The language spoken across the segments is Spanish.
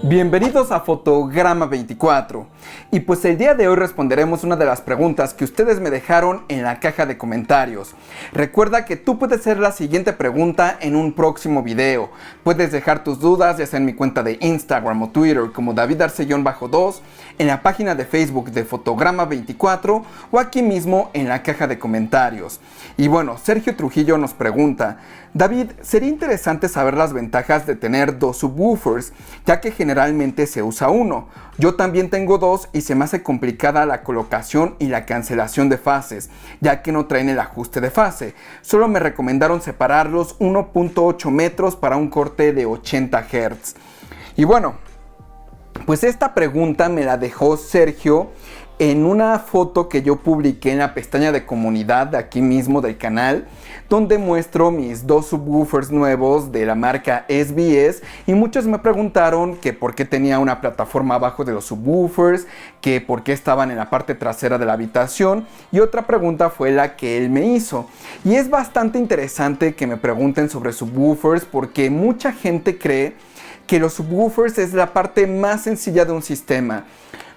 Bienvenidos a Fotograma 24. Y pues el día de hoy responderemos una de las preguntas que ustedes me dejaron en la caja de comentarios. Recuerda que tú puedes hacer la siguiente pregunta en un próximo video. Puedes dejar tus dudas ya sea en mi cuenta de Instagram o Twitter como David Arce-2, en la página de Facebook de Fotograma 24 o aquí mismo en la caja de comentarios. Y bueno, Sergio Trujillo nos pregunta: David, sería interesante saber las ventajas de tener dos subwoofers, ya que generalmente se usa uno. Yo también tengo dos y se me hace complicada la colocación y la cancelación de fases, ya que no traen el ajuste de fase. Solo me recomendaron separarlos 1.8 metros para un corte de 80 Hz. Y bueno, pues esta pregunta me la dejó Sergio en una foto que yo publiqué en la pestaña de comunidad de aquí mismo del canal, donde muestro mis dos subwoofers nuevos de la marca SBS, y muchos me preguntaron que por qué tenía una plataforma abajo de los subwoofers, que por qué estaban en la parte trasera de la habitación, y otra pregunta fue la que él me hizo. Y es bastante interesante que me pregunten sobre subwoofers porque mucha gente cree que los subwoofers es la parte más sencilla de un sistema.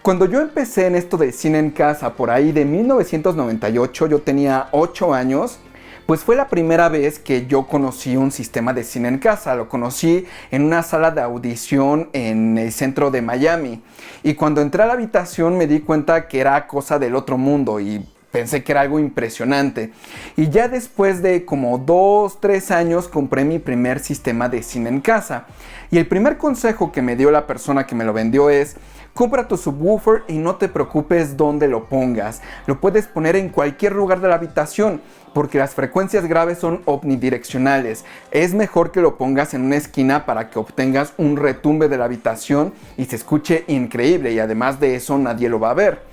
Cuando yo empecé en esto del cine en casa por ahí de 1998, yo tenía 8 años, pues fue la primera vez que yo conocí un sistema de cine en casa. Lo conocí en una sala de audición en el centro de Miami. Y cuando entré a la habitación me di cuenta que era cosa del otro mundo y pensé que era algo impresionante. Y ya después de como 2-3 años compré mi primer sistema de cine en casa. Y el primer consejo que me dio la persona que me lo vendió es: compra tu subwoofer y no te preocupes dónde lo pongas. Lo puedes poner en cualquier lugar de la habitación, porque las frecuencias graves son omnidireccionales. Es mejor que lo pongas en una esquina para que obtengas un retumbe de la habitación y se escuche increíble, y además de eso nadie lo va a ver.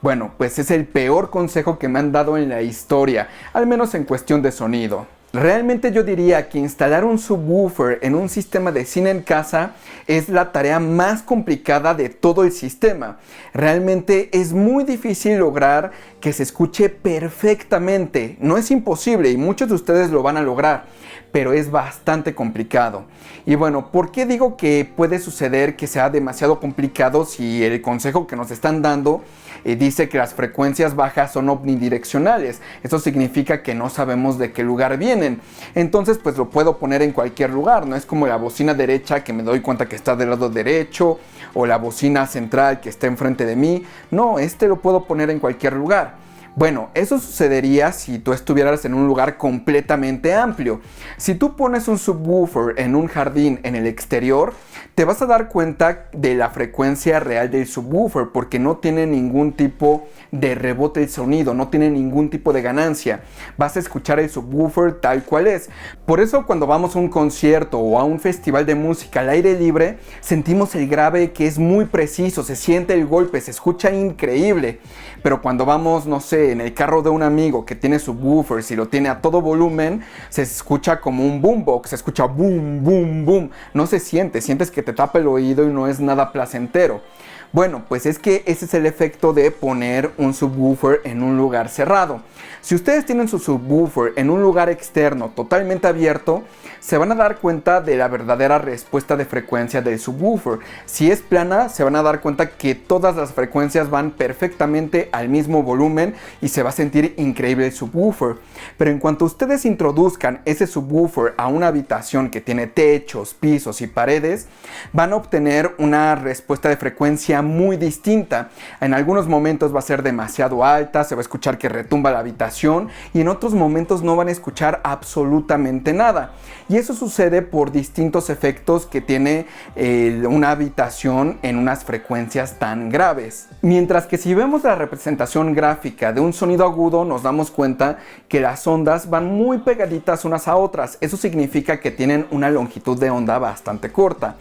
Bueno, pues es el peor consejo que me han dado en la historia, al menos en cuestión de sonido. Realmente yo diría que instalar un subwoofer en un sistema de cine en casa es la tarea más complicada de todo el sistema. Realmente es muy difícil lograr que se escuche perfectamente. No es imposible y muchos de ustedes lo van a lograr, pero es bastante complicado. Y bueno, ¿por qué digo que puede suceder que sea demasiado complicado si el consejo que nos están dando dice que las frecuencias bajas son omnidireccionales? Eso significa que no sabemos de qué lugar vienen. Entonces pues lo puedo poner en cualquier lugar. No es como la bocina derecha que me doy cuenta que está del lado derecho, o la bocina central que está enfrente de mí. No, lo puedo poner en cualquier lugar. Bueno, eso sucedería si tú estuvieras en un lugar completamente amplio. Si tú pones un subwoofer en un jardín en el exterior, te vas a dar cuenta de la frecuencia real del subwoofer, porque no tiene ningún tipo de rebote el sonido, no tiene ningún tipo de ganancia. Vas a escuchar el subwoofer tal cual es. Por eso cuando vamos a un concierto o a un festival de música al aire libre, sentimos el grave que es muy preciso, se siente el golpe, se escucha increíble. Pero cuando vamos, no sé, en el carro de un amigo que tiene subwoofers y lo tiene a todo volumen, se escucha como un boombox, se escucha boom, boom, boom. No se siente, sientes que te tapa el oído y no es nada placentero. Bueno, pues es que ese es el efecto de poner un subwoofer en un lugar cerrado. Si ustedes tienen su subwoofer en un lugar externo totalmente abierto, se van a dar cuenta de la verdadera respuesta de frecuencia del subwoofer. Si es plana, se van a dar cuenta que todas las frecuencias van perfectamente al mismo volumen y se va a sentir increíble el subwoofer. Pero en cuanto ustedes introduzcan ese subwoofer a una habitación que tiene techos, pisos y paredes, van a obtener una respuesta de frecuencia muy distinta. En algunos momentos va a ser demasiado alta, se va a escuchar que retumba la habitación, y en otros momentos no van a escuchar absolutamente nada. Y eso sucede por distintos efectos que tiene una habitación en unas frecuencias tan graves. Mientras que si vemos la representación gráfica de un sonido agudo, nos damos cuenta que las ondas van muy pegaditas unas a otras. Eso significa que tienen una longitud de onda bastante corta.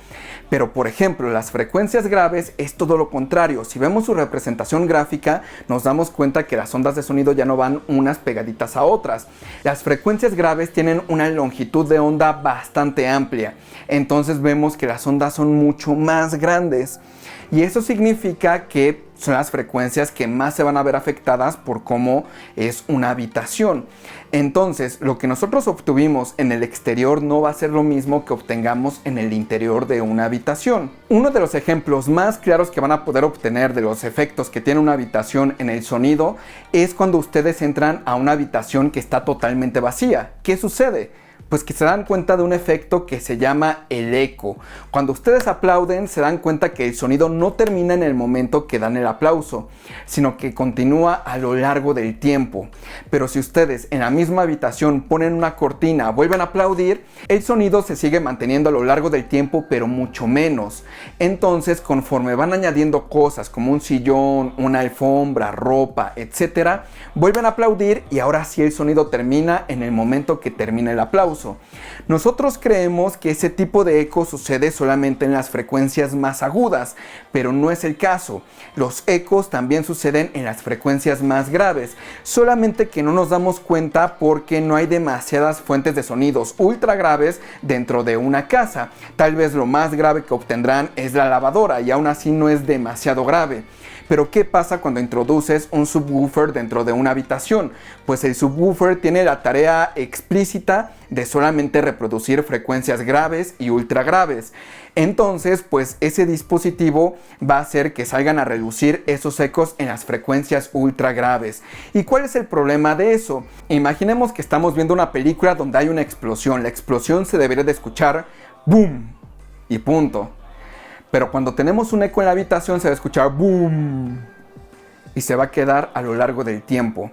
Pero por ejemplo, las frecuencias graves es todo lo contrario. Si vemos su representación gráfica, nos damos cuenta que las ondas de sonido ya no van unas pegaditas a otras. Las frecuencias graves tienen una longitud de onda bastante amplia. Entonces vemos que las ondas son mucho más grandes. y eso significa que son las frecuencias que más se van a ver afectadas por cómo es una habitación. Entonces, lo que nosotros obtuvimos en el exterior no va a ser lo mismo que obtengamos en el interior de una habitación. Uno de los ejemplos más claros que van a poder obtener de los efectos que tiene una habitación en el sonido es cuando ustedes entran a una habitación que está totalmente vacía. ¿Qué sucede? Pues que se dan cuenta de un efecto que se llama el eco. Cuando ustedes aplauden, se dan cuenta que el sonido no termina en el momento que dan el aplauso, sino que continúa a lo largo del tiempo. Pero si ustedes en la misma habitación ponen una cortina, vuelven a aplaudir, el sonido se sigue manteniendo a lo largo del tiempo, pero mucho menos. Entonces, conforme van añadiendo cosas como un sillón, una alfombra, ropa, etc., vuelven a aplaudir y ahora sí el sonido termina en el momento que termina el aplauso. Nosotros creemos que ese tipo de eco sucede solamente en las frecuencias más agudas, pero no es el caso. Los ecos también suceden en las frecuencias más graves, solamente que no nos damos cuenta porque no hay demasiadas fuentes de sonidos ultra graves dentro de una casa. Tal vez lo más grave que obtendrán es la lavadora y aún así no es demasiado grave. Pero ¿qué pasa cuando introduces un subwoofer dentro de una habitación? Pues el subwoofer tiene la tarea explícita de solamente reproducir frecuencias graves y ultra graves. Entonces, pues ese dispositivo va a hacer que salgan a relucir esos ecos en las frecuencias ultra graves. ¿Y cuál es el problema de eso? Imaginemos que estamos viendo una película donde hay una explosión. La explosión se debería de escuchar ¡boom! Y punto. Pero cuando tenemos un eco en la habitación se va a escuchar boom y se va a quedar a lo largo del tiempo.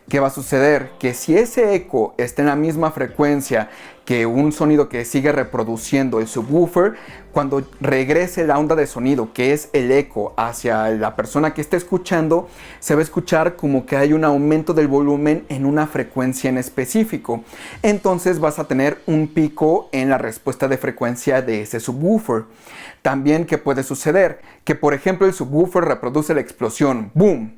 ¿Qué va a suceder? Que si ese eco está en la misma frecuencia que un sonido que sigue reproduciendo el subwoofer, cuando regrese la onda de sonido, que es el eco, hacia la persona que está escuchando, se va a escuchar como que hay un aumento del volumen en una frecuencia en específico. Entonces vas a tener un pico en la respuesta de frecuencia de ese subwoofer. También, ¿qué puede suceder? Que por ejemplo el subwoofer reproduce la explosión, boom,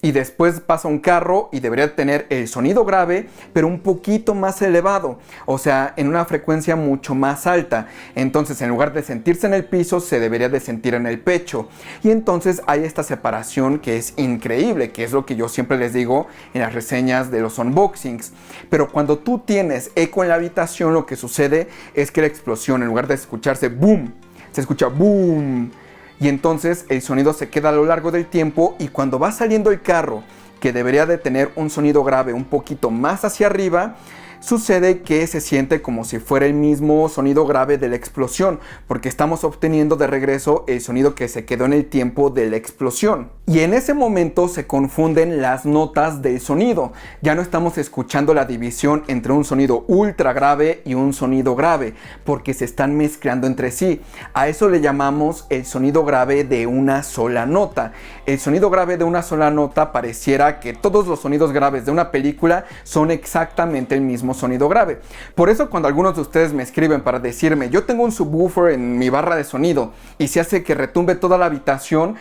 y después pasa un carro y debería tener el sonido grave, pero un poquito más elevado, o sea, en una frecuencia mucho más alta. Entonces, en lugar de sentirse en el piso, se debería de sentir en el pecho. Y entonces hay esta separación que es increíble, que es lo que yo siempre les digo en las reseñas de los unboxings. Pero cuando tú tienes eco en la habitación, lo que sucede es que la explosión, en lugar de escucharse boom, se escucha boom. Y entonces el sonido se queda a lo largo del tiempo y cuando va saliendo el carro, que debería de tener un sonido grave un poquito más hacia arriba, sucede que se siente como si fuera el mismo sonido grave de la explosión, porque estamos obteniendo de regreso el sonido que se quedó en el tiempo de la explosión. Y en ese momento se confunden las notas del sonido. Ya no estamos escuchando la división entre un sonido ultra grave y un sonido grave, porque se están mezclando entre sí. A eso le llamamos el sonido grave de una sola nota. El sonido grave de una sola nota pareciera que todos los sonidos graves de una película son exactamente el mismo sonido grave. Por eso cuando algunos de ustedes me escriben para decirme yo tengo un subwoofer en mi barra de sonido y se hace que retumbe toda la habitación,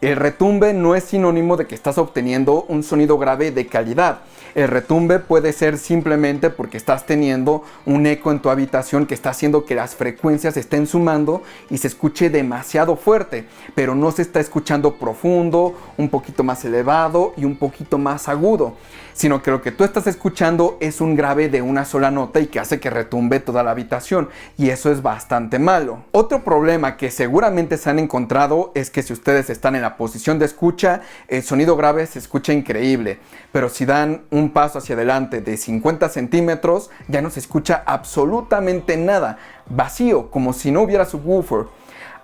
el retumbe no es sinónimo de que estás obteniendo un sonido grave de calidad. El retumbe puede ser simplemente porque estás teniendo un eco en tu habitación que está haciendo que las frecuencias estén sumando y se escuche demasiado fuerte, pero no se está escuchando profundo, un poquito más elevado y un poquito más agudo, sino que lo que tú estás escuchando es un grave de una sola nota y que hace que retumbe toda la habitación, y eso es bastante malo. Otro problema que seguramente se han encontrado es que si ustedes están en la posición de escucha, el sonido grave se escucha increíble, pero si dan un paso hacia adelante de 50 centímetros, ya no se escucha absolutamente nada, vacío, como si no hubiera subwoofer.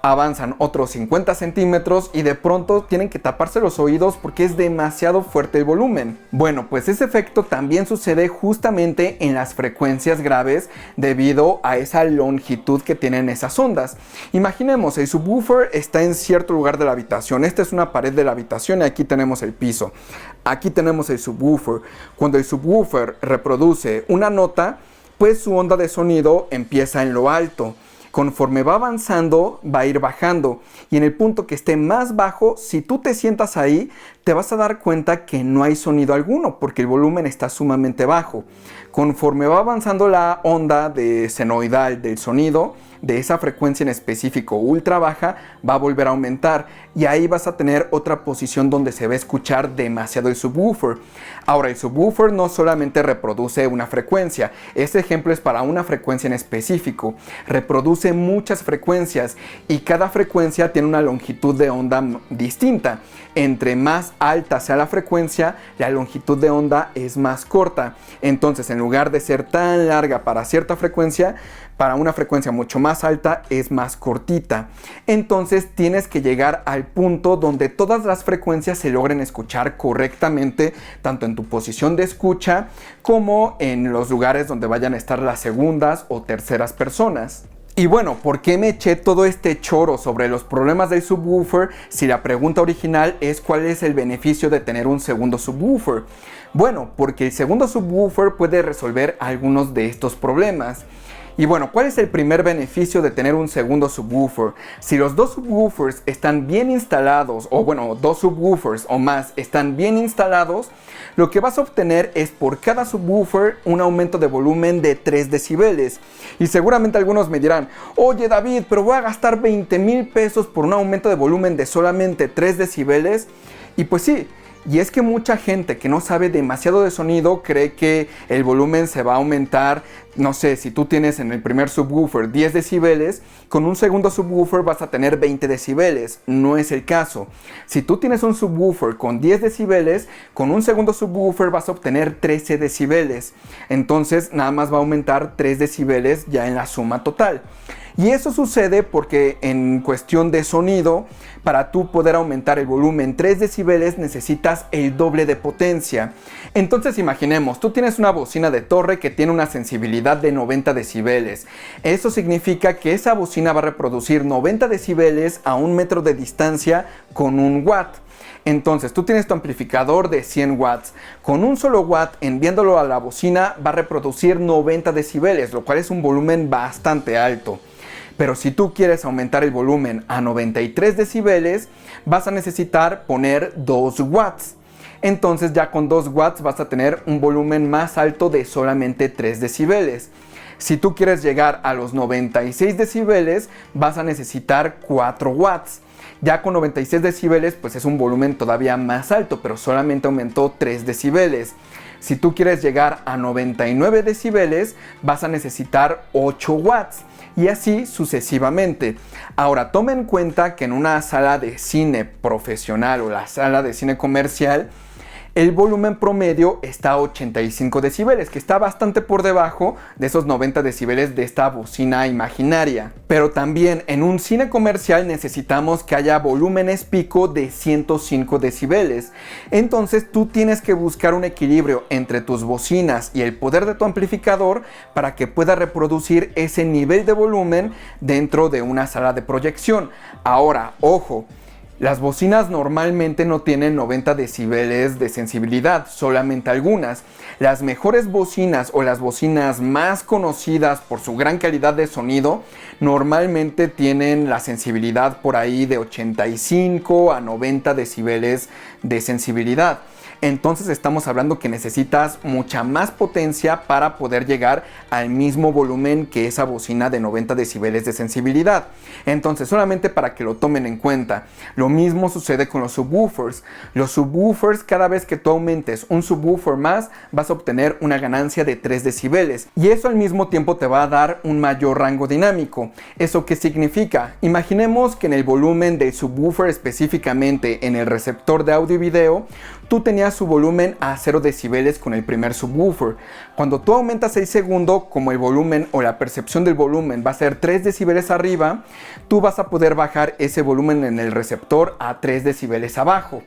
Avanzan otros 50 centímetros y de pronto tienen que taparse los oídos porque es demasiado fuerte el volumen. Bueno, pues ese efecto también sucede justamente en las frecuencias graves debido a esa longitud que tienen esas ondas. Imaginemos, el subwoofer está en cierto lugar de la habitación. Esta es una pared de la habitación y aquí tenemos el piso. Aquí tenemos el subwoofer. Cuando el subwoofer reproduce una nota, pues su onda de sonido empieza en lo alto. Conforme va avanzando, va a ir bajando. Y en el punto que esté más bajo, si tú te sientas ahí, te vas a dar cuenta que no hay sonido alguno, porque el volumen está sumamente bajo. Conforme va avanzando la onda de senoidal del sonido, de esa frecuencia en específico ultra baja va a volver a aumentar y ahí vas a tener otra posición donde se va a escuchar demasiado el subwoofer. Ahora, el subwoofer no solamente reproduce una frecuencia, este ejemplo es para una frecuencia en específico, reproduce muchas frecuencias y cada frecuencia tiene una longitud de onda distinta. Entre más alta sea la frecuencia, la longitud de onda es más corta. Entonces, en lugar de ser tan larga para cierta frecuencia, para una frecuencia mucho más alta es más cortita. Entonces tienes que llegar al punto donde todas las frecuencias se logren escuchar correctamente, tanto en tu posición de escucha como en los lugares donde vayan a estar las segundas o terceras personas. Y bueno, ¿por qué me eché todo este choro sobre los problemas del subwoofer si la pregunta original es cuál es el beneficio de tener un segundo subwoofer? Bueno, porque el segundo subwoofer puede resolver algunos de estos problemas. Y bueno, ¿cuál es el primer beneficio de tener un segundo subwoofer? Si los dos subwoofers están bien instalados, o bueno, dos subwoofers o más están bien instalados, lo que vas a obtener es por cada subwoofer un aumento de volumen de 3 decibeles. Y seguramente algunos me dirán, oye David, pero voy a gastar 20,000 pesos por un aumento de volumen de solamente 3 decibeles. Y pues sí. Y es que mucha gente que no sabe demasiado de sonido cree que el volumen se va a aumentar, no sé, si tú tienes en el primer subwoofer 10 decibeles, con un segundo subwoofer vas a tener 20 decibeles. No es el caso. Si tú tienes un subwoofer con 10 decibeles, con un segundo subwoofer vas a obtener 13 decibeles. Entonces nada más va a aumentar 3 decibeles ya en la suma total. Y eso sucede porque en cuestión de sonido, para tú poder aumentar el volumen 3 decibeles necesitas el doble de potencia. Entonces imaginemos, tú tienes una bocina de torre que tiene una sensibilidad de 90 decibeles. Eso significa que esa bocina va a reproducir 90 decibeles a 1 metro de distancia con 1 watt. Entonces tú tienes tu amplificador de 100 watts. Con un solo watt enviándolo a la bocina va a reproducir 90 decibeles, lo cual es un volumen bastante alto. Pero si tú quieres aumentar el volumen a 93 decibeles, vas a necesitar poner 2 watts. Entonces ya con 2 watts vas a tener un volumen más alto de solamente 3 decibeles. Si tú quieres llegar a los 96 decibeles, vas a necesitar 4 watts. Ya con 96 decibeles, pues es un volumen todavía más alto, pero solamente aumentó 3 decibeles. Si tú quieres llegar a 99 decibeles, vas a necesitar 8 watts. Y así sucesivamente. Ahora, toma en cuenta que en una sala de cine profesional o la sala de cine comercial, el volumen promedio está a 85 decibeles, que está bastante por debajo de esos 90 decibeles de esta bocina imaginaria. Pero también en un cine comercial necesitamos que haya volúmenes pico de 105 decibeles. Entonces tú tienes que buscar un equilibrio entre tus bocinas y el poder de tu amplificador para que pueda reproducir ese nivel de volumen dentro de una sala de proyección. Ahora, ojo. Las bocinas normalmente no tienen 90 decibeles de sensibilidad, solamente algunas. Las mejores bocinas o las bocinas más conocidas por su gran calidad de sonido normalmente tienen la sensibilidad por ahí de 85 a 90 decibeles de sensibilidad. Entonces estamos hablando que necesitas mucha más potencia para poder llegar al mismo volumen que esa bocina de 90 decibeles de sensibilidad. Entonces, solamente para que lo tomen en cuenta, lo mismo sucede con los subwoofers. Los subwoofers, cada vez que tú aumentes un subwoofer más, vas a obtener una ganancia de 3 decibeles. Y eso al mismo tiempo te va a dar un mayor rango dinámico. ¿Eso qué significa? Imaginemos que en el volumen del subwoofer, específicamente en el receptor de audio y video, tú tenías su volumen a 0 decibeles con el primer subwoofer. Cuando tú aumentas el segundo, como el volumen o la percepción del volumen va a ser 3 decibeles arriba, tú vas a poder bajar ese volumen en el receptor a 3 decibeles abajo.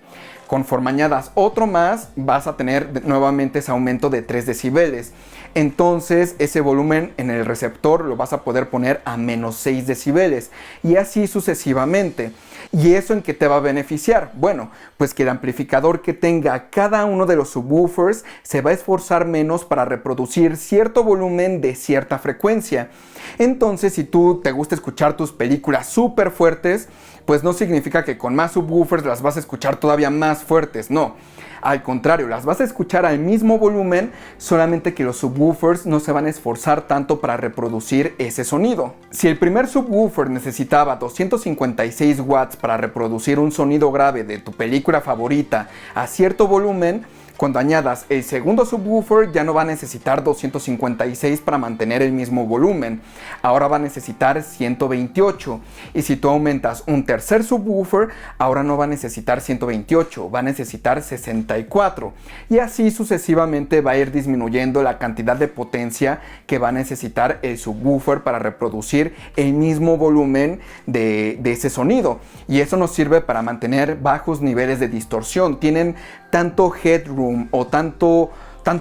Conforme añadas otro más, vas a tener nuevamente ese aumento de 3 decibeles. Entonces ese volumen en el receptor lo vas a poder poner a menos 6 decibeles y así sucesivamente. ¿Y eso en qué te va a beneficiar? Bueno, pues que el amplificador que tenga cada uno de los subwoofers se va a esforzar menos para reproducir cierto volumen de cierta frecuencia. Entonces, si tú te gusta escuchar tus películas súper fuertes, pues no significa que con más subwoofers las vas a escuchar todavía más fuertes, no. Al contrario, las vas a escuchar al mismo volumen, solamente que los subwoofers subwoofers no se van a esforzar tanto para reproducir ese sonido. Si el primer subwoofer necesitaba 256 watts para reproducir un sonido grave de tu película favorita a cierto volumen, cuando añadas el segundo subwoofer ya no va a necesitar 256 para mantener el mismo volumen, ahora va a necesitar 128. Y si tú aumentas un tercer subwoofer, ahora no va a necesitar 128, va a necesitar 64. Y así sucesivamente va a ir disminuyendo la cantidad de potencia que va a necesitar el subwoofer para reproducir el mismo volumen de ese sonido. Y eso nos sirve para mantener bajos niveles de distorsión. Tienen tanto headroom o tanto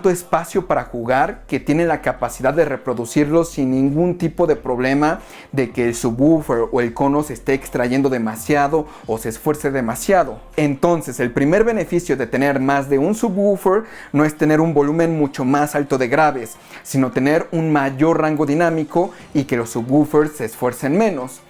espacio para jugar que tienen la capacidad de reproducirlo sin ningún tipo de problema de que el subwoofer o el cono se esté extrayendo demasiado o se esfuerce demasiado. Entonces, el primer beneficio de tener más de un subwoofer no es tener un volumen mucho más alto de graves, sino tener un mayor rango dinámico y que los subwoofers se esfuercen menos.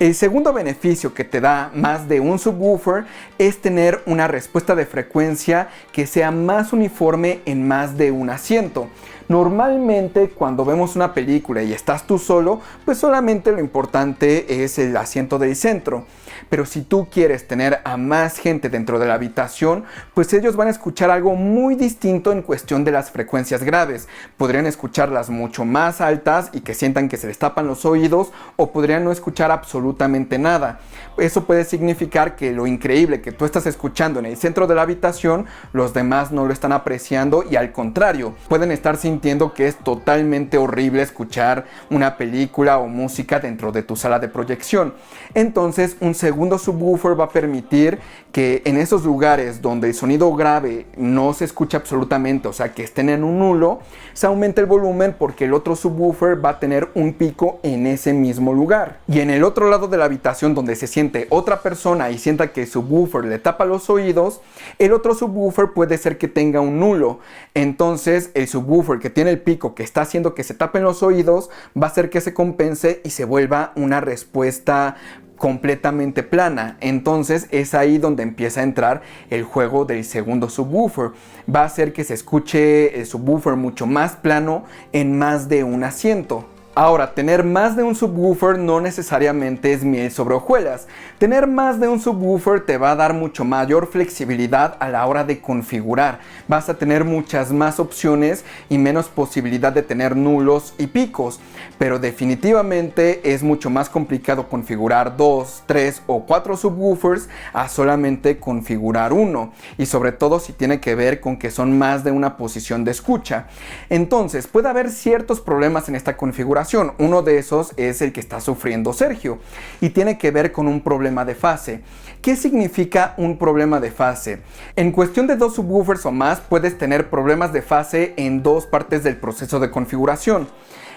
El segundo beneficio que te da más de un subwoofer es tener una respuesta de frecuencia que sea más uniforme en más de un asiento. Normalmente cuando vemos una película y estás tú solo, pues solamente lo importante es el asiento del centro. Pero si tú quieres tener a más gente dentro de la habitación, pues ellos van a escuchar algo muy distinto en cuestión de las frecuencias graves. Podrían escucharlas mucho más altas y que sientan que se les tapan los oídos, o podrían no escuchar absolutamente nada. Eso puede significar que lo increíble que tú estás escuchando en el centro de la habitación, los demás no lo están apreciando y al contrario, pueden estar sintiendo que es totalmente horrible escuchar una película o música dentro de tu sala de proyección. Entonces, un segundo subwoofer va a permitir que en esos lugares donde el sonido grave no se escucha absolutamente, o sea que estén en un nulo, se aumente el volumen porque el otro subwoofer va a tener un pico en ese mismo lugar. Y en el otro lado de la habitación donde se siente otra persona y sienta que el subwoofer le tapa los oídos, el otro subwoofer puede ser que tenga un nulo. Entonces el subwoofer que tiene el pico que está haciendo que se tapen los oídos va a hacer que se compense y se vuelva una respuesta completamente plana. Entonces es ahí donde empieza a entrar el juego del segundo subwoofer. Va a hacer que se escuche el subwoofer mucho más plano en más de un asiento. Ahora, tener más de un subwoofer no necesariamente es miel sobre hojuelas. Tener más de un subwoofer te va a dar mucho mayor flexibilidad a la hora de configurar. Vas a tener muchas más opciones y menos posibilidad de tener nulos y picos. Pero definitivamente es mucho más complicado configurar 2, 3 o 4 subwoofers a solamente configurar uno. Y sobre todo si tiene que ver con que son más de una posición de escucha. Entonces, puede haber ciertos problemas en esta configuración. Uno de esos es el que está sufriendo Sergio y tiene que ver con un problema de fase. ¿Qué significa un problema de fase? En cuestión de 2 subwoofers o más puedes tener problemas de fase en dos partes del proceso de configuración.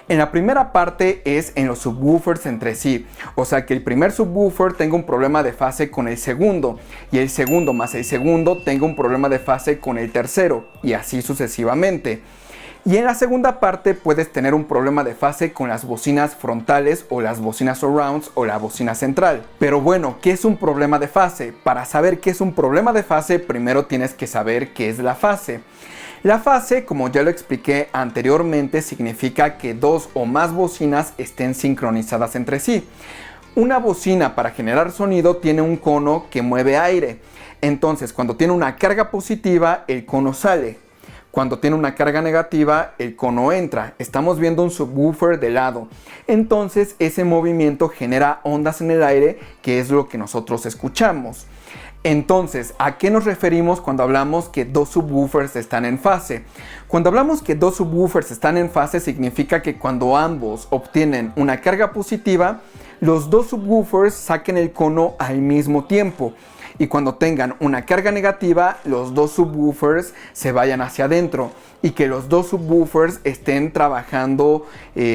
En la primera parte es en los subwoofers entre sí, o sea que el primer subwoofer tenga un problema de fase con el segundo y el segundo más el segundo tenga un problema de fase con el tercero y así sucesivamente. Y en la segunda parte puedes tener un problema de fase con las bocinas frontales o las bocinas surrounds o la bocina central. Pero bueno, ¿qué es un problema de fase? Para saber qué es un problema de fase, primero tienes que saber qué es la fase. La fase, como ya lo expliqué anteriormente, significa que dos o más bocinas estén sincronizadas entre sí. Una bocina para generar sonido tiene un cono que mueve aire. Entonces, cuando tiene una carga positiva, el cono sale. Cuando tiene una carga negativa, el cono entra. Estamos viendo un subwoofer de lado. Entonces, ese movimiento genera ondas en el aire, que es lo que nosotros escuchamos. Entonces, ¿a qué nos referimos cuando hablamos que dos subwoofers están en fase? Cuando hablamos que dos subwoofers están en fase, significa que cuando ambos obtienen una carga positiva, los dos subwoofers saquen el cono al mismo tiempo. Y cuando tengan una carga negativa, los dos subwoofers se vayan hacia adentro y que los dos subwoofers estén trabajando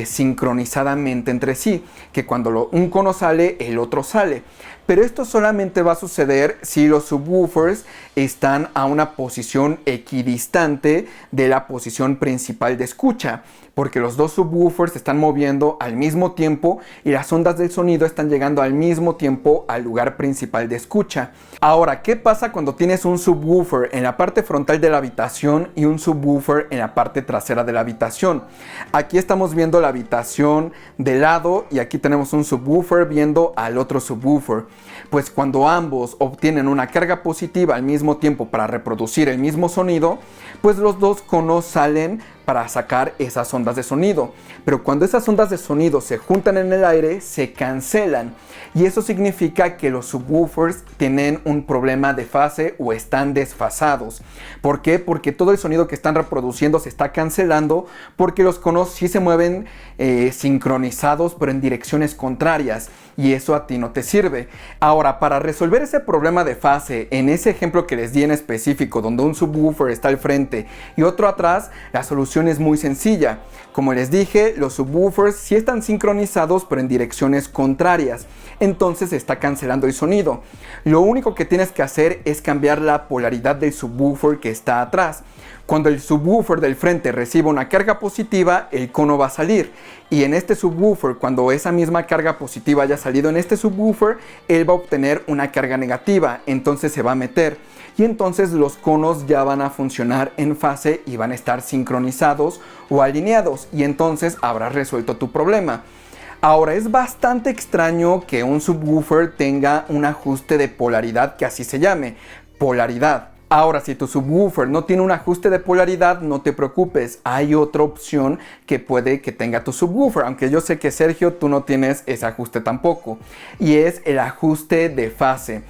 sincronizadamente entre sí, que cuando un cono sale, el otro sale. Pero esto solamente va a suceder si los subwoofers están a una posición equidistante de la posición principal de escucha, porque los dos subwoofers se están moviendo al mismo tiempo y las ondas del sonido están llegando al mismo tiempo al lugar principal de escucha. Ahora, ¿qué pasa cuando tienes un subwoofer en la parte frontal de la habitación y un subwoofer en la parte trasera de la habitación? Aquí estamos viendo la habitación de lado y aquí tenemos un subwoofer viendo al otro subwoofer. Pues cuando ambos obtienen una carga positiva al mismo tiempo para reproducir el mismo sonido, pues los dos conos salen para sacar esas ondas de sonido. Pero cuando esas ondas de sonido se juntan en el aire, se cancelan. Y eso significa que los subwoofers tienen un problema de fase o están desfasados. ¿Por qué? Porque todo el sonido que están reproduciendo se está cancelando porque los conos sí se mueven sincronizados pero en direcciones contrarias. Y eso a ti no te sirve. Ahora, para resolver ese problema de fase, en ese ejemplo que les di en específico, donde un subwoofer está al frente y otro atrás, la solución es muy sencilla. Como les dije, los subwoofers sí están sincronizados pero en direcciones contrarias. Entonces se está cancelando el sonido. Lo único que tienes que hacer es cambiar la polaridad del subwoofer que está atrás. Cuando el subwoofer del frente reciba una carga positiva, el cono va a salir. Y en este subwoofer, cuando esa misma carga positiva haya salido en este subwoofer, él va a obtener una carga negativa. Entonces se va a meter. Y entonces los conos ya van a funcionar en fase y van a estar sincronizados o alineados. Y entonces habrás resuelto tu problema. Ahora, es bastante extraño que un subwoofer tenga un ajuste de polaridad que así se llame, polaridad. Ahora, si tu subwoofer no tiene un ajuste de polaridad, no te preocupes, hay otra opción que puede que tenga tu subwoofer, aunque yo sé que Sergio, tú no tienes ese ajuste tampoco, y es el ajuste de fase.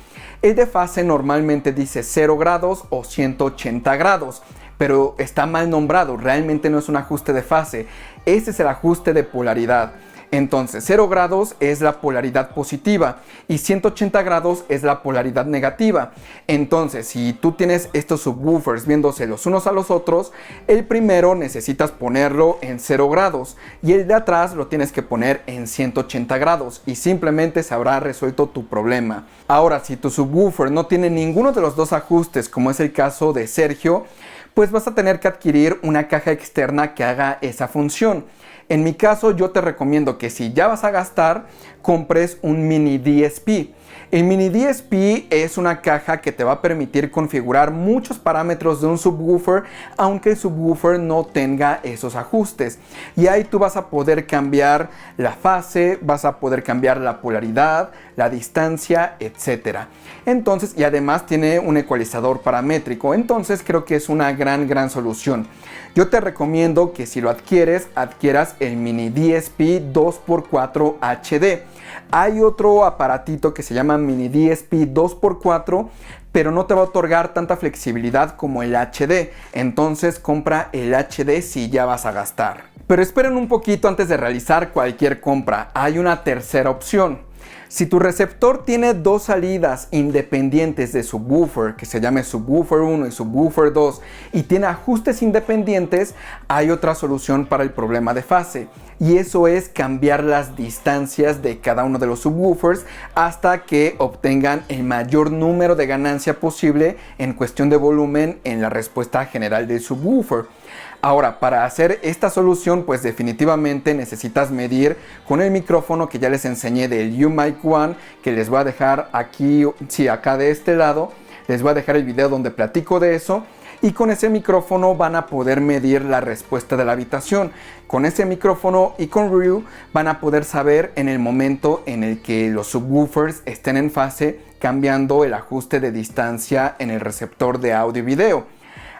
El de fase normalmente dice 0 grados o 180 grados, pero está mal nombrado, realmente no es un ajuste de fase, ese es el ajuste de polaridad. Entonces 0 grados es la polaridad positiva y 180 grados es la polaridad negativa. Entonces si tú tienes estos subwoofers viéndose los unos a los otros, el primero necesitas ponerlo en 0 grados y el de atrás lo tienes que poner en 180 grados y simplemente se habrá resuelto tu problema. Ahora, si tu subwoofer no tiene ninguno de los dos ajustes, como es el caso de Sergio, pues vas a tener que adquirir una caja externa que haga esa función. En mi caso, yo te recomiendo que si ya vas a gastar, compres un mini DSP. El mini DSP es una caja que te va a permitir configurar muchos parámetros de un subwoofer, aunque el subwoofer no tenga esos ajustes. Y ahí tú vas a poder cambiar la fase, vas a poder cambiar la polaridad, la distancia, etc. Entonces, y además tiene un ecualizador paramétrico. Entonces creo que es una gran solución. Yo te recomiendo que si lo adquieras el mini DSP 2x4 HD. Hay otro aparatito que se llama mini DSP 2x4, pero no te va a otorgar tanta flexibilidad como el HD. Entonces compra el HD si ya vas a gastar. Pero esperen un poquito antes de realizar cualquier compra. Hay una tercera opción. Si tu receptor tiene dos salidas independientes de subwoofer, que se llame subwoofer 1 y subwoofer 2, y tiene ajustes independientes, hay otra solución para el problema de fase. Y eso es cambiar las distancias de cada uno de los subwoofers hasta que obtengan el mayor número de ganancia posible en cuestión de volumen en la respuesta general del subwoofer. Ahora, para hacer esta solución, pues definitivamente necesitas medir con el micrófono que ya les enseñé del UMIC One, que les voy a dejar aquí, sí, acá de este lado, les voy a dejar el video donde platico de eso. Y con ese micrófono van a poder medir la respuesta de la habitación. Con ese micrófono y con Ryu van a poder saber en el momento en el que los subwoofers estén en fase, cambiando el ajuste de distancia en el receptor de audio y video.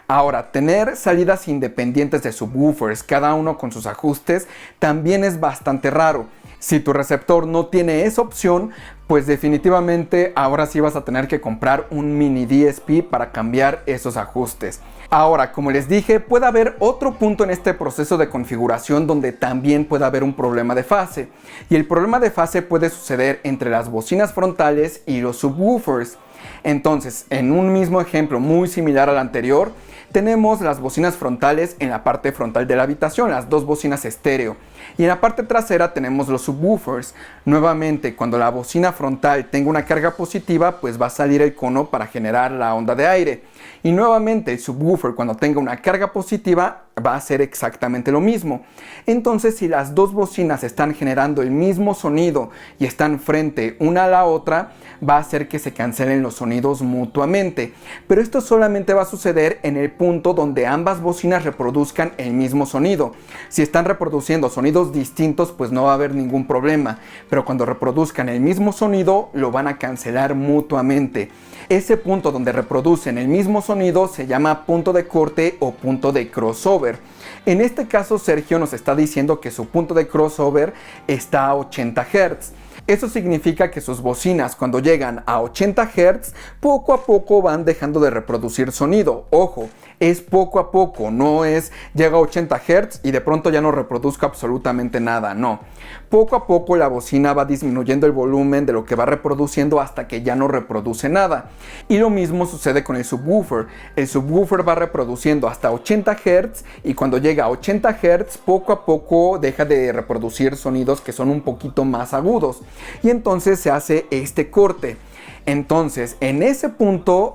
Ahora, tener salidas independientes de subwoofers, cada uno con sus ajustes, también es bastante raro. Si tu receptor no tiene esa opción, pues definitivamente ahora sí vas a tener que comprar un mini DSP para cambiar esos ajustes. Ahora, como les dije, puede haber otro punto en este proceso de configuración donde también puede haber un problema de fase. Y el problema de fase puede suceder entre las bocinas frontales y los subwoofers. Entonces, en un mismo ejemplo muy similar al anterior, tenemos las bocinas frontales en la parte frontal de la habitación, las dos bocinas estéreo. Y en la parte trasera tenemos los subwoofers. Nuevamente, cuando la bocina frontal tenga una carga positiva, pues va a salir el cono para generar la onda de aire. Y nuevamente el subwoofer, cuando tenga una carga positiva, va a hacer exactamente lo mismo. Entonces, si las dos bocinas están generando el mismo sonido y están frente una a la otra, va a hacer que se cancelen los sonidos mutuamente. Pero esto solamente va a suceder en el punto donde ambas bocinas reproduzcan el mismo sonido. Si están reproduciendo sonidos distintos, pues no va a haber ningún problema. Pero cuando reproduzcan el mismo sonido, lo van a cancelar mutuamente. Ese punto donde reproducen el mismo sonido se llama punto de corte o punto de crossover. En este caso, Sergio nos está diciendo que su punto de crossover está a 80 Hz. Eso significa que sus bocinas, cuando llegan a 80 Hz, poco a poco van dejando de reproducir sonido. Ojo, es poco a poco, no es llega a 80 Hz y de pronto ya no reproduzco absolutamente nada, no. Poco a poco la bocina va disminuyendo el volumen de lo que va reproduciendo hasta que ya no reproduce nada. Y lo mismo sucede con el subwoofer. El subwoofer va reproduciendo hasta 80 Hz y cuando llega a 80 Hz, poco a poco deja de reproducir sonidos que son un poquito más agudos. Y entonces se hace este corte. Entonces, en ese punto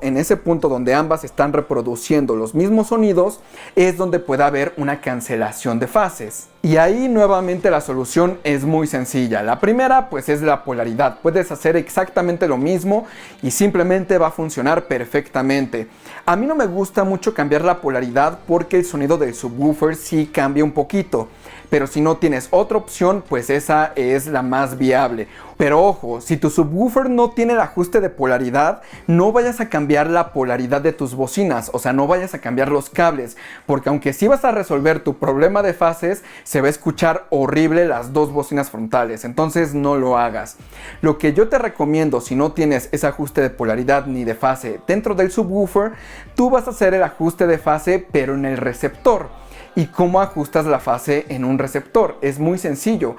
donde ambas están reproduciendo los mismos sonidos, es donde puede haber una cancelación de fases. Y ahí nuevamente la solución es muy sencilla. La primera pues es la polaridad. Puedes hacer exactamente lo mismo y simplemente va a funcionar perfectamente. A mí no me gusta mucho cambiar la polaridad porque el sonido del subwoofer sí cambia un poquito. Pero si no tienes otra opción, pues esa es la más viable. Pero ojo, si tu subwoofer no tiene el ajuste de polaridad, no vayas a cambiar la polaridad de tus bocinas, o sea, no vayas a cambiar los cables, porque aunque sí vas a resolver tu problema de fases, se va a escuchar horrible las dos bocinas frontales, entonces no lo hagas. Lo que yo te recomiendo, si no tienes ese ajuste de polaridad ni de fase dentro del subwoofer, tú vas a hacer el ajuste de fase pero en el receptor. ¿Y cómo ajustas la fase en un receptor? Es muy sencillo.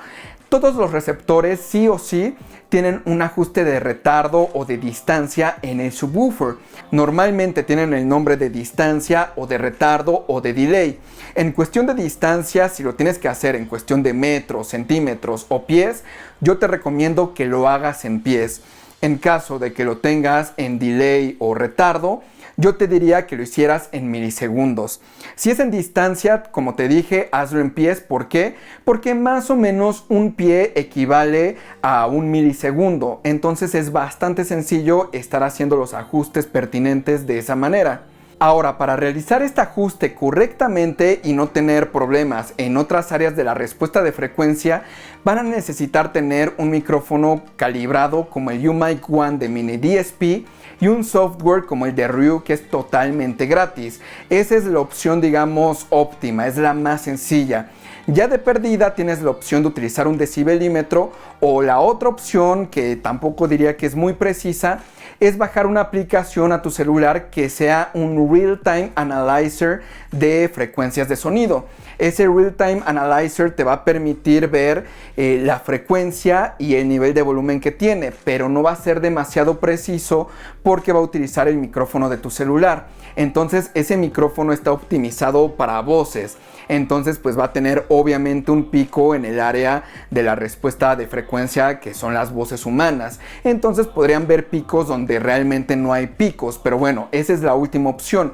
Todos los receptores sí o sí tienen un ajuste de retardo o de distancia en el subwoofer. Normalmente tienen el nombre de distancia o de retardo o de delay. En cuestión de distancia, si lo tienes que hacer en cuestión de metros, centímetros o pies, yo te recomiendo que lo hagas en pies. En caso de que lo tengas en delay o retardo, yo te diría que lo hicieras en milisegundos. Si es en distancia, como te dije, hazlo en pies. ¿Por qué? Porque más o menos un pie equivale a un milisegundo. Entonces es bastante sencillo estar haciendo los ajustes pertinentes de esa manera. Ahora, para realizar este ajuste correctamente y no tener problemas en otras áreas de la respuesta de frecuencia, van a necesitar tener un micrófono calibrado como el UMIC One de Mini DSP y un software como el de Ryu, que es totalmente gratis. Esa es la opción, digamos, óptima, es la más sencilla. Ya de perdida tienes la opción de utilizar un decibelímetro, o la otra opción, que tampoco diría que es muy precisa, es bajar una aplicación a tu celular que sea un Real-Time Analyzer de frecuencias de sonido. Ese Real-Time Analyzer te va a permitir ver la frecuencia y el nivel de volumen que tiene, pero no va a ser demasiado preciso porque va a utilizar el micrófono de tu celular. Entonces ese micrófono está optimizado para voces. Entonces pues va a tener obviamente un pico en el área de la respuesta de frecuencia, que son las voces humanas. Entonces podrían ver picos donde realmente no hay picos, pero bueno, esa es la última opción.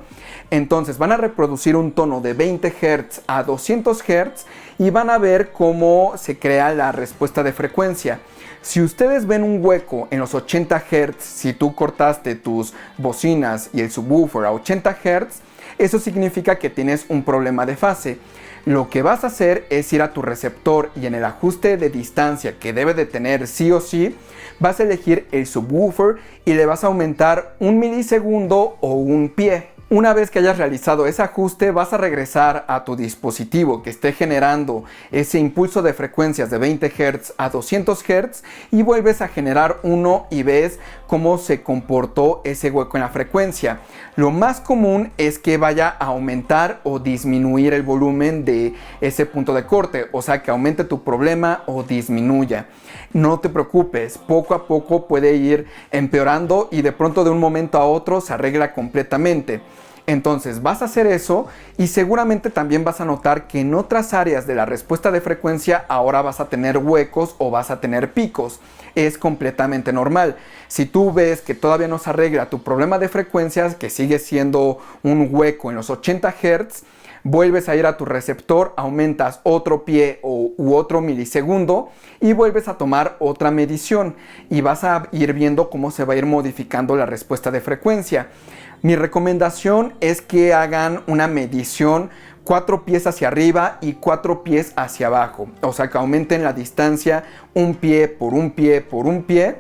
Entonces van a reproducir un tono de 20 Hz a 200 Hz y van a ver cómo se crea la respuesta de frecuencia. Si ustedes ven un hueco en los 80 Hz, si tú cortaste tus bocinas y el subwoofer a 80 Hz, eso significa que tienes un problema de fase. Lo que vas a hacer es ir a tu receptor y en el ajuste de distancia que debe de tener sí o sí, vas a elegir el subwoofer y le vas a aumentar un milisegundo o un pie. Una vez que hayas realizado ese ajuste, vas a regresar a tu dispositivo que esté generando ese impulso de frecuencias de 20 Hz a 200 Hz y vuelves a generar uno y ves cómo se comportó ese hueco en la frecuencia. Lo más común es que vaya a aumentar o disminuir el volumen de ese punto de corte, o sea que aumente tu problema o disminuya. No te preocupes, poco a poco puede ir empeorando y de pronto de un momento a otro se arregla completamente. Entonces vas a hacer eso y seguramente también vas a notar que en otras áreas de la respuesta de frecuencia ahora vas a tener huecos o vas a tener picos. Es completamente normal. Si tú ves que todavía no se arregla tu problema de frecuencias, que sigue siendo un hueco en los 80 Hz, vuelves a ir a tu receptor, aumentas otro pie u otro milisegundo y vuelves a tomar otra medición y vas a ir viendo cómo se va a ir modificando la respuesta de frecuencia. Mi recomendación es que hagan una medición 4 pies hacia arriba y 4 pies hacia abajo. O sea, que aumenten la distancia un pie por un pie por un pie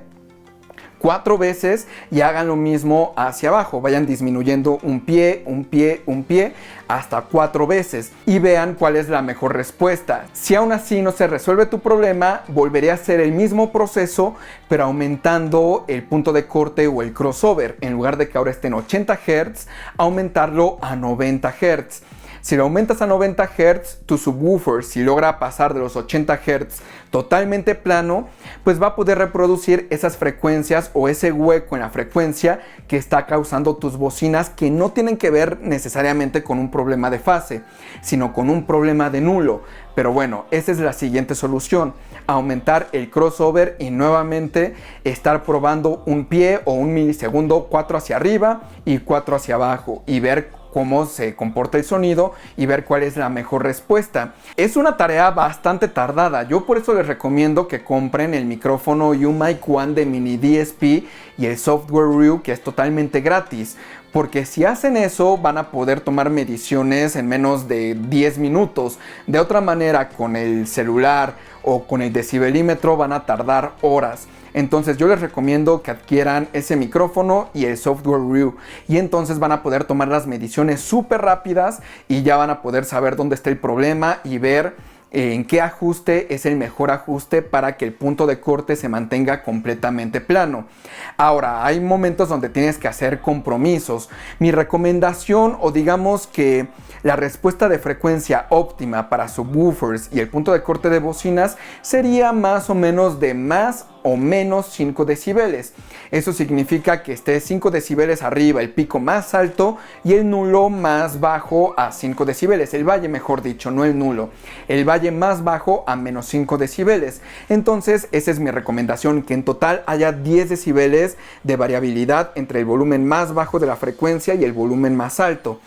4 veces y hagan lo mismo hacia abajo. Vayan disminuyendo un pie, un pie, un pie hasta 4 veces y vean cuál es la mejor respuesta. Si aún así no se resuelve tu problema, volveré a hacer el mismo proceso pero aumentando el punto de corte o el crossover. En lugar de que ahora esté en 80 Hz, aumentarlo a 90 Hz. Si lo aumentas a 90 Hz, tu subwoofer, si logra pasar de los 80 Hz totalmente plano, pues va a poder reproducir esas frecuencias o ese hueco en la frecuencia que está causando tus bocinas, que no tienen que ver necesariamente con un problema de fase, sino con un problema de nulo. Pero bueno, esa es la siguiente solución: aumentar el crossover y nuevamente estar probando un pie o un milisegundo 4 hacia arriba y 4 hacia abajo y ver cómo se comporta el sonido y ver cuál es la mejor respuesta. Es una tarea bastante tardada. Yo por eso les recomiendo que compren el micrófono UMIC One de Mini DSP y el software Ryu, que es totalmente gratis. Porque si hacen eso van a poder tomar mediciones en menos de 10 minutos. De otra manera, con el celular o con el decibelímetro van a tardar horas. Entonces yo les recomiendo que adquieran ese micrófono y el software Ryu, y entonces van a poder tomar las mediciones súper rápidas y ya van a poder saber dónde está el problema y ver en qué ajuste es el mejor ajuste para que el punto de corte se mantenga completamente plano. Ahora, hay momentos donde tienes que hacer compromisos. Mi recomendación, o digamos que la respuesta de frecuencia óptima para subwoofers y el punto de corte de bocinas sería más o menos de más o menos 5 decibeles. Eso significa que esté 5 decibeles arriba el pico más alto y el nulo más bajo a 5 decibeles. El valle, mejor dicho, no el nulo. El valle más bajo a menos 5 decibeles. Entonces, esa es mi recomendación, que en total haya 10 decibeles de variabilidad entre el volumen más bajo de la frecuencia y el volumen más alto.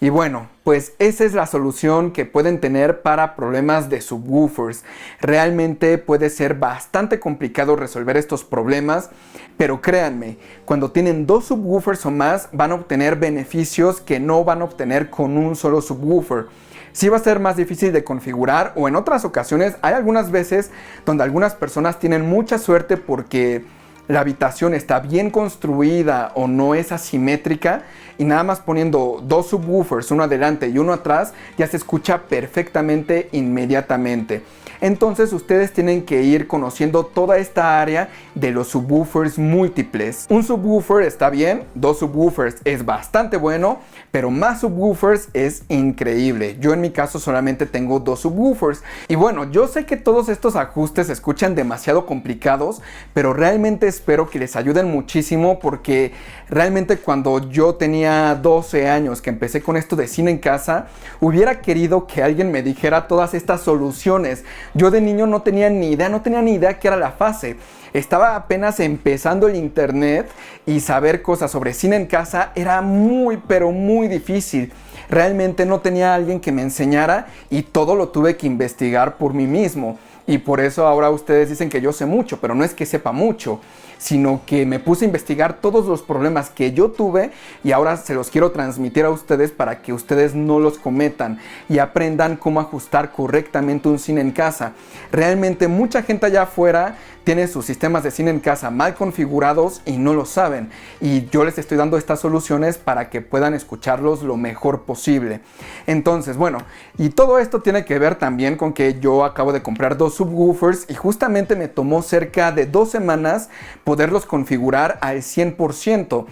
Y bueno, pues esa es la solución que pueden tener para problemas de subwoofers. Realmente puede ser bastante complicado resolver estos problemas, pero créanme, cuando tienen 2 subwoofers o más van a obtener beneficios que no van a obtener con un solo subwoofer. Sí va a ser más difícil de configurar, o en otras ocasiones hay algunas veces donde algunas personas tienen mucha suerte porque la habitación está bien construida o no es asimétrica, y nada más poniendo 2 subwoofers, uno adelante y uno atrás, ya se escucha perfectamente inmediatamente. Entonces ustedes tienen que ir conociendo toda esta área de los subwoofers múltiples. Un subwoofer está bien, 2 subwoofers es bastante bueno, pero más subwoofers es increíble. Yo en mi caso solamente tengo 2 subwoofers. Y bueno, yo sé que todos estos ajustes se escuchan demasiado complicados, pero realmente espero que les ayuden muchísimo, porque realmente cuando yo tenía 12 años que empecé con esto de cine en casa, hubiera querido que alguien me dijera todas estas soluciones. Yo de niño no tenía ni idea qué era la fase. Estaba apenas empezando el internet y saber cosas sobre cine en casa era muy, pero muy difícil. Realmente no tenía alguien que me enseñara y todo lo tuve que investigar por mí mismo. Y por eso ahora ustedes dicen que yo sé mucho, pero no es que sepa mucho, sino que me puse a investigar todos los problemas que yo tuve y ahora se los quiero transmitir a ustedes para que ustedes no los cometan y aprendan cómo ajustar correctamente un cine en casa. Realmente mucha gente allá afuera tiene sus sistemas de cine en casa mal configurados y no lo saben, y yo les estoy dando estas soluciones para que puedan escucharlos lo mejor posible. Entonces, bueno, y todo esto tiene que ver también con que yo acabo de comprar 2 subwoofers y justamente me tomó cerca de 2 semanas poderlos configurar al 100%.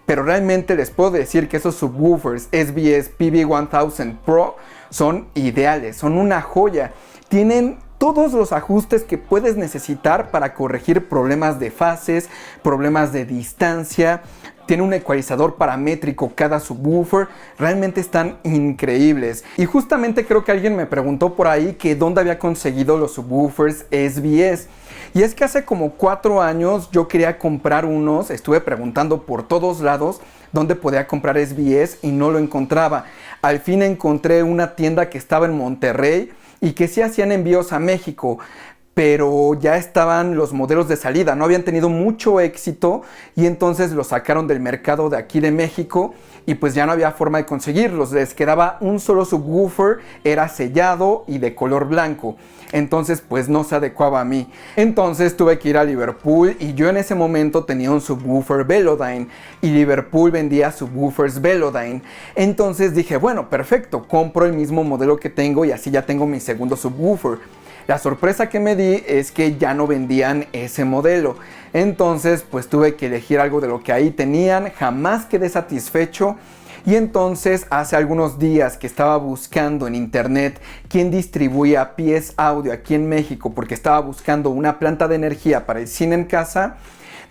Pero realmente les puedo decir que esos subwoofers SBS PB1000 Pro son ideales, son una joya. Tienen todos los ajustes que puedes necesitar para corregir problemas de fases, problemas de distancia, tiene un ecualizador paramétrico cada subwoofer, realmente están increíbles. Y justamente creo que alguien me preguntó por ahí que dónde había conseguido los subwoofers SBS. Y es que hace como 4 años yo quería comprar unos, estuve preguntando por todos lados dónde podía comprar SBS y no lo encontraba. Al fin encontré una tienda que estaba en Monterrey y que sí hacían envíos a México, pero ya estaban los modelos de salida, no habían tenido mucho éxito y entonces los sacaron del mercado de aquí de México y pues ya no había forma de conseguirlos. Les quedaba un solo subwoofer, era sellado y de color blanco. Entonces pues no se adecuaba a mí. Entonces tuve que ir a Liverpool y yo en ese momento tenía un subwoofer Velodyne y Liverpool vendía subwoofers Velodyne. Entonces dije, bueno, perfecto, compro el mismo modelo que tengo y así ya tengo mi segundo subwoofer. La sorpresa que me di es que ya no vendían ese modelo. Entonces pues tuve que elegir algo de lo que ahí tenían, jamás quedé satisfecho. Y entonces hace algunos días que estaba buscando en internet quién distribuía PS Audio aquí en México, porque estaba buscando una planta de energía para el cine en casa,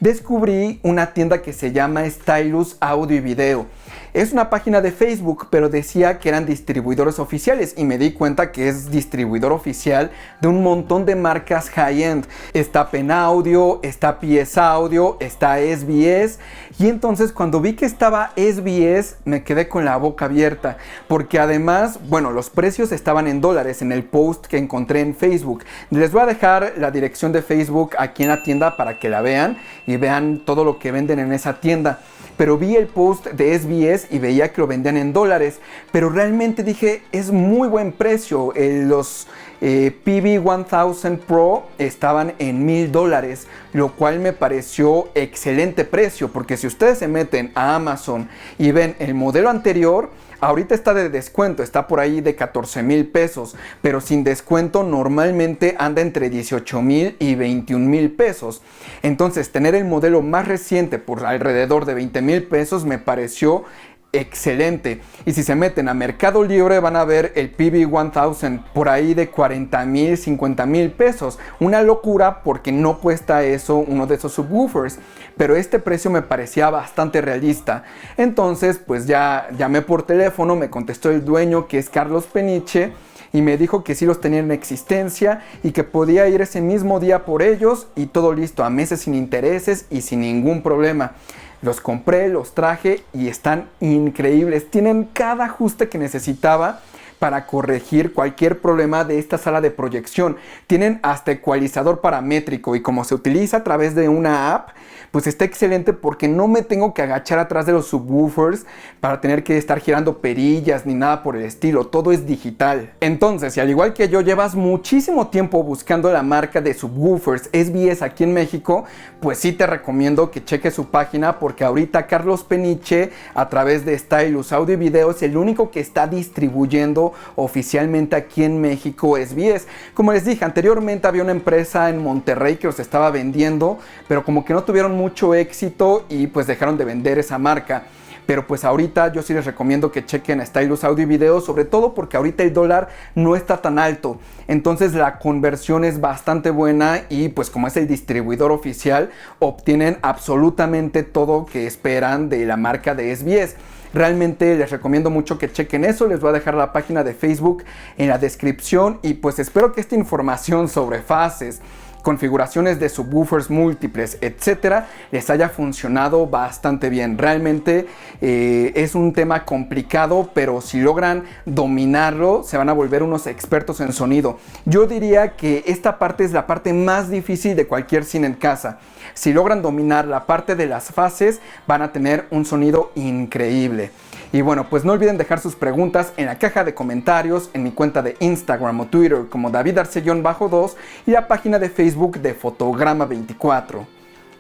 descubrí una tienda que se llama Stylus Audio y Video. Es una página de Facebook, pero decía que eran distribuidores oficiales y me di cuenta que es distribuidor oficial de un montón de marcas high-end. Está Pen Audio, está PS Audio, está SBS y entonces cuando vi que estaba SBS me quedé con la boca abierta porque además, bueno, los precios estaban en dólares en el post que encontré en Facebook. Les voy a dejar la dirección de Facebook aquí en la tienda para que la vean y vean todo lo que venden en esa tienda. Pero vi el post de SBS y veía que lo vendían en dólares, pero realmente dije, es muy buen precio. Los PV1000 Pro estaban en $1000, lo cual me pareció excelente precio, porque si ustedes se meten a Amazon y ven el modelo anterior, ahorita está de descuento, está por ahí de 14,000 pesos, pero sin descuento normalmente anda entre 18,000 y 21,000 pesos. Entonces tener el modelo más reciente por alrededor de 20,000 pesos me pareció excelente. Y si se meten a Mercado Libre van a ver el PV1000 por ahí de 40,000, 50,000 pesos. Una locura porque no cuesta eso uno de esos subwoofers, pero este precio me parecía bastante realista. Entonces pues ya llamé por teléfono, me contestó el dueño, que es Carlos Peniche, y me dijo que sí los tenían en existencia y que podía ir ese mismo día por ellos y todo listo, a meses sin intereses y sin ningún problema. Los compré, los traje y están increíbles. Tienen cada ajuste que necesitaba para corregir cualquier problema de esta sala de proyección. Tienen hasta ecualizador paramétrico y como se utiliza a través de una app, pues está excelente porque no me tengo que agachar atrás de los subwoofers para tener que estar girando perillas ni nada por el estilo. Todo es digital. Entonces, si al igual que yo llevas muchísimo tiempo buscando la marca de subwoofers SBS aquí en México, pues sí te recomiendo que cheques su página porque ahorita Carlos Peniche a través de Stylus Audio y Video es el único que está distribuyendo oficialmente aquí en México SBS. Como les dije anteriormente, había una empresa en Monterrey que los estaba vendiendo, pero como que no tuvieron mucho éxito y pues dejaron de vender esa marca. Pero pues ahorita yo sí les recomiendo que chequen a Stylus Audio y Video, sobre todo porque ahorita el dólar no está tan alto. Entonces la conversión es bastante buena y pues como es el distribuidor oficial, obtienen absolutamente todo que esperan de la marca de SBS. Realmente les recomiendo mucho que chequen eso. Les voy a dejar la página de Facebook en la descripción y pues espero que esta información sobre fases, configuraciones de subwoofers múltiples, etcétera, les haya funcionado bastante bien. Realmente es un tema complicado, pero si logran dominarlo, se van a volver unos expertos en sonido. Yo diría que esta parte es la parte más difícil de cualquier cine en casa. Si logran dominar la parte de las fases, van a tener un sonido increíble. Y bueno, pues no olviden dejar sus preguntas en la caja de comentarios, en mi cuenta de Instagram o Twitter como David Arce-2 y la página de Facebook de Fotograma 24.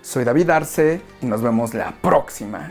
Soy David Arce y nos vemos la próxima.